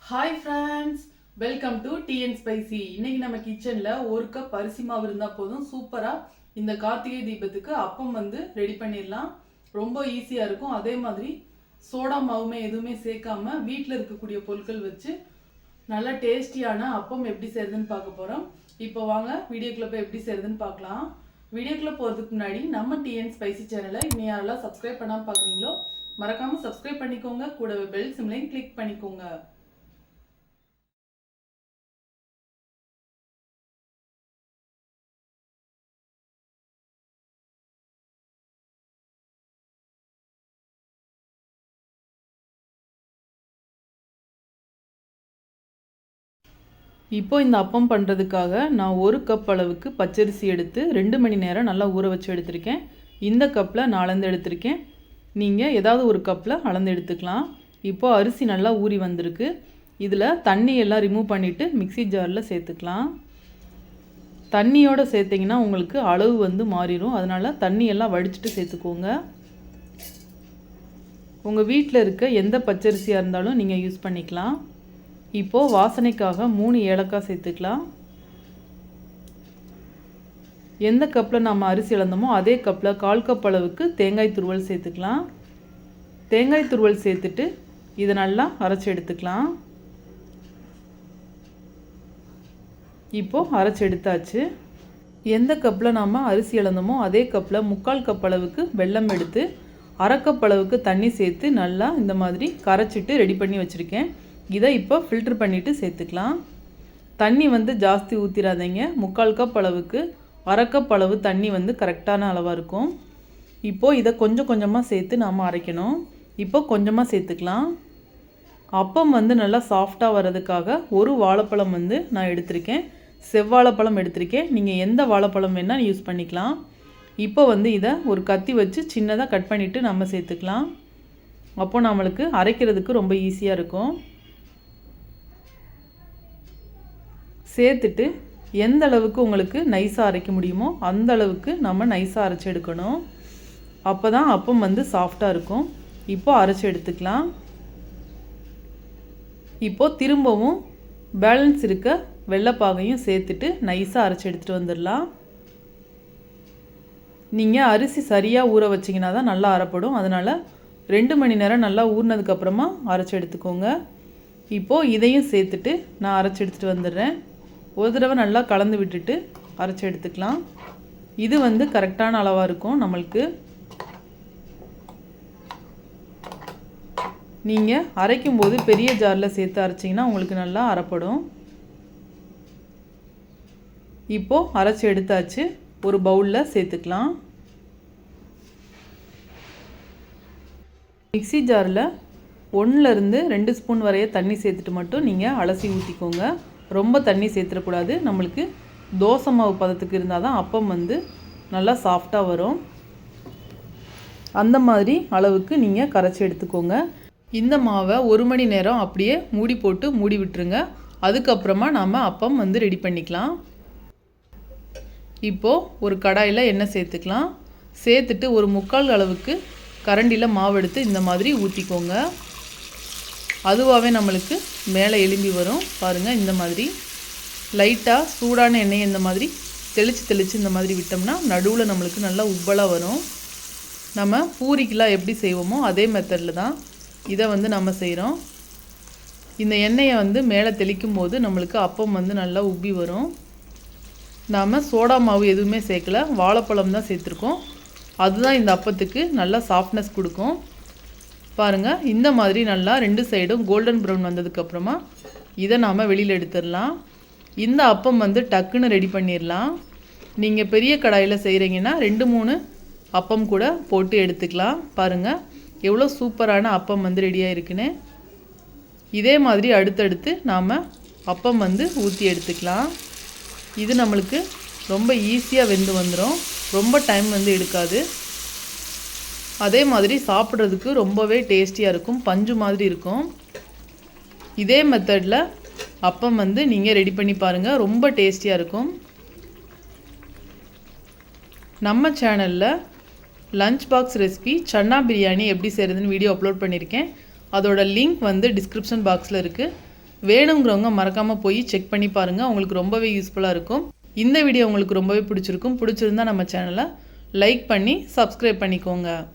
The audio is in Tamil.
Hi friends, welcome to tea and spicy. இன்னைக்கு நம்ம கிச்சனில் ஒரு கப் அரிசி மாவு இருந்தால் போதும், சூப்பராக இந்த கார்த்திகை தீபத்துக்கு அப்பம் ரெடி பண்ணிடலாம். ரொம்ப ஈஸியாக இருக்கும். அதே மாதிரி சோடா மாவுமே எதுவுமே சேர்க்காம வீட்டில் இருக்கக்கூடிய பொருட்கள் வச்சு நல்லா டேஸ்டியான அப்பம் எப்படி செய்யறதுன்னு பார்க்க போகிறோம். இப்போ வாங்க வீடியோக்குள்ளே போய் எப்படி செய்யறதுன்னு பார்க்கலாம். வீடியோக்குள்ளே போகிறதுக்கு முன்னாடி நம்ம டீ அண்ட் ஸ்பைசி சேனலை இன்னும் யாரெல்லாம் சப்ஸ்கிரைப் பண்ணாமல் பார்க்குறீங்களோ மறக்காமல் சப்ஸ்கிரைப் பண்ணிக்கோங்க. கூடவே பெல் சிம்லையும் கிளிக் பண்ணிக்கோங்க. இப்போ இந்த அப்பம் பண்ணுறதுக்காக நான் ஒரு கப் அளவுக்கு பச்சரிசி எடுத்து 2 மணி நேரம் நல்லா ஊற வச்சு எடுத்திருக்கேன். இந்த கப்பில் நான் அளந்து எடுத்திருக்கேன். நீங்கள் ஏதாவது ஒரு கப்பில் அளந்து எடுத்துக்கலாம். இப்போது அரிசி நல்லா ஊறி வந்திருக்கு. இதில் தண்ணியெல்லாம் ரிமூவ் பண்ணிவிட்டு மிக்சி ஜாரில் சேர்த்துக்கலாம். தண்ணியோடு சேர்த்திங்கன்னா உங்களுக்கு அளவு மாறிடும். அதனால் தண்ணியெல்லாம் வடிச்சிட்டு சேர்த்துக்கோங்க. உங்கள் வீட்டில் இருக்க எந்த பச்சரிசியாக இருந்தாலும் நீங்கள் யூஸ் பண்ணிக்கலாம். இப்போது வாசனைக்காக 3 ஏலக்காய் சேர்த்துக்கலாம். எந்த கப்பில் நம்ம அரிசி இழந்தோமோ அதே கப்பில் 1/4 கப் அளவுக்கு தேங்காய் துருவல் சேர்த்துக்கலாம். தேங்காய் துருவல் சேர்த்துட்டு இதை நல்லா அரைச்சி எடுத்துக்கலாம். இப்போது அரைச்சி எடுத்தாச்சு. எந்த கப்பில் நாம் அரிசி இழந்தோமோ அதே கப்பில் 3/4 கப் அளவுக்கு வெல்லம் எடுத்து 1/2 கப் அளவுக்கு தண்ணி சேர்த்து நல்லா இந்த மாதிரி கரைச்சிட்டு ரெடி பண்ணி வச்சுருக்கேன். இதை இப்போ ஃபில்ட்ரு பண்ணிவிட்டு சேர்த்துக்கலாம். தண்ணி ஜாஸ்தி ஊற்றிடாதீங்க. 3/4 கப் அளவுக்கு 1/2 கப் அளவு தண்ணி கரெக்டான அளவாக இருக்கும். இப்போது இதை கொஞ்சம் கொஞ்சமாக சேர்த்து நாம் அரைக்கணும். இப்போ கொஞ்சமாக சேர்த்துக்கலாம். அப்பம் நல்லா சாஃப்டாக வர்றதுக்காக ஒரு வாழைப்பழம் நான் எடுத்திருக்கேன். செவ்வாழைப்பழம் எடுத்திருக்கேன். நீங்கள் எந்த வாழைப்பழம் வேணால் யூஸ் பண்ணிக்கலாம். இப்போ இதை ஒரு கத்தி வச்சு சின்னதாக கட் பண்ணிவிட்டு நம்ம சேர்த்துக்கலாம். அப்போ நம்மளுக்கு அரைக்கிறதுக்கு ரொம்ப ஈஸியாக இருக்கும். சேர்த்துட்டு எந்த அளவுக்கு உங்களுக்கு நைஸாக அரைக்க முடியுமோ அந்த அளவுக்கு நம்ம நைஸாக அரைச்சி எடுக்கணும். அப்போ தான் அப்பம் சாஃப்டாக இருக்கும். இப்போது அரைச்சி எடுத்துக்கலாம். இப்போது திரும்பவும் பேலன்ஸ் இருக்க வெள்ளைப்பாகையும் சேர்த்துட்டு நைஸாக அரைச்சி எடுத்துகிட்டு வந்துடலாம். நீங்கள் அரிசி சரியாக ஊற வச்சிங்கன்னா தான் நல்லா அரைப்படும். அதனால் 2 மணி நேரம் நல்லா ஊறினதுக்கப்புறமா அரைச்சி எடுத்துக்கோங்க. இப்போது இதையும் சேர்த்துட்டு நான் அரைச்சி எடுத்துகிட்டு வந்துடுறேன். ஒரு தடவை நல்லா கலந்து விட்டுட்டு அரைச்சி எடுத்துக்கலாம். இது கரெக்டான அளவாக இருக்கும் நம்மளுக்கு. நீங்கள் அரைக்கும்போது பெரிய ஜாரில் சேர்த்து அரைச்சிங்கன்னா உங்களுக்கு நல்லா அரைப்படும். இப்போது அரைச்சி எடுத்தாச்சு. ஒரு பவுலில் சேர்த்துக்கலாம். மிக்சி ஜாரில் 1லேருந்து 2 ஸ்பூன் வரைய தண்ணி சேர்த்துட்டு மட்டும் நீங்கள் அலசி ஊற்றிக்கோங்க. ரொம்ப தண்ணி சேர்த்துடக்கூடாது. நம்மளுக்கு தோசை மாவு பதத்துக்கு இருந்தால் தான் அப்பம் நல்லா சாஃப்டாக வரும். அந்த மாதிரி அளவுக்கு நீங்கள் கரைச்சி எடுத்துக்கோங்க. இந்த மாவை 1 மணி நேரம் அப்படியே மூடி போட்டு மூடி விட்டுருங்க. அதுக்கப்புறமா நாம் அப்பம் ரெடி பண்ணிக்கலாம். இப்போது ஒரு கடாயில் எண்ணெய் சேர்த்துக்கலாம். சேர்த்துட்டு ஒரு 3/4 அளவுக்கு கரண்டியில் மாவு எடுத்து இந்த மாதிரி ஊற்றிக்கோங்க. அதுவாகவே நம்மளுக்கு மேலே எலும்பி வரும். பாருங்கள், இந்த மாதிரி லைட்டாக சூடான எண்ணெயை இந்த மாதிரி தெளித்து இந்த மாதிரி விட்டோம்னா நடுவில் நம்மளுக்கு நல்லா உப்பலாக வரும். நம்ம பூரிக்கெலாம் எப்படி செய்வோமோ அதே மெத்தடில் தான் இதை நம்ம செய்கிறோம். இந்த எண்ணெயை மேலே தெளிக்கும் போது நம்மளுக்கு அப்பம் நல்லா உப்பி வரும். நாம் சோடா மாவு எதுவுமே சேர்க்கல, வாழைப்பழம் தான் சேர்த்துருக்கோம். அதுதான் இந்த அப்பத்துக்கு நல்லா சாஃப்ட்னஸ் கொடுக்கும். பாருங்கள், இந்த மாதிரி நல்லா 2 சைடும் கோல்டன் ப்ரௌன் வந்ததுக்கப்புறமா இதை நாம் வெளியில் எடுத்துடலாம். இந்த அப்பம் டக்குன்னு ரெடி பண்ணிடலாம். நீங்கள் பெரிய கடாயில் செய்கிறீங்கன்னா 2-3 அப்பம் கூட போட்டு எடுத்துக்கலாம். பாருங்கள் எவ்வளோ சூப்பரான அப்பம் ரெடியாக இருக்குன்னு. இதே மாதிரி அடுத்தடுத்து நாம் அப்பம் ஊற்றி எடுத்துக்கலாம். இது நம்மளுக்கு ரொம்ப ஈஸியாக வெந்து வந்துடும். ரொம்ப டைம் எடுக்காது. அதே மாதிரி சாப்பிட்றதுக்கு ரொம்பவே டேஸ்டியாக இருக்கும். பஞ்சு மாதிரி இருக்கும். இதே மெத்தடில் அப்பம் நீங்கள் ரெடி பண்ணி பாருங்கள். ரொம்ப டேஸ்டியாக இருக்கும். நம்ம சேனலில் lunch box recipe chana biryani எப்படி செய்கிறதுன்னு வீடியோ அப்லோட் பண்ணியிருக்கேன். அதோட லிங்க் டிஸ்கிரிப்ஷன் பாக்ஸில் இருக்குது. வேணுங்கிறவங்க மறக்காமல் போய் செக் பண்ணி பாருங்கள். உங்களுக்கு ரொம்பவே யூஸ்ஃபுல்லாக இருக்கும். இந்த வீடியோ உங்களுக்கு ரொம்பவே பிடிச்சிருக்கும். பிடிச்சிருந்தா நம்ம சேனலை லைக் பண்ணி சப்ஸ்கிரைப் பண்ணிக்கோங்க.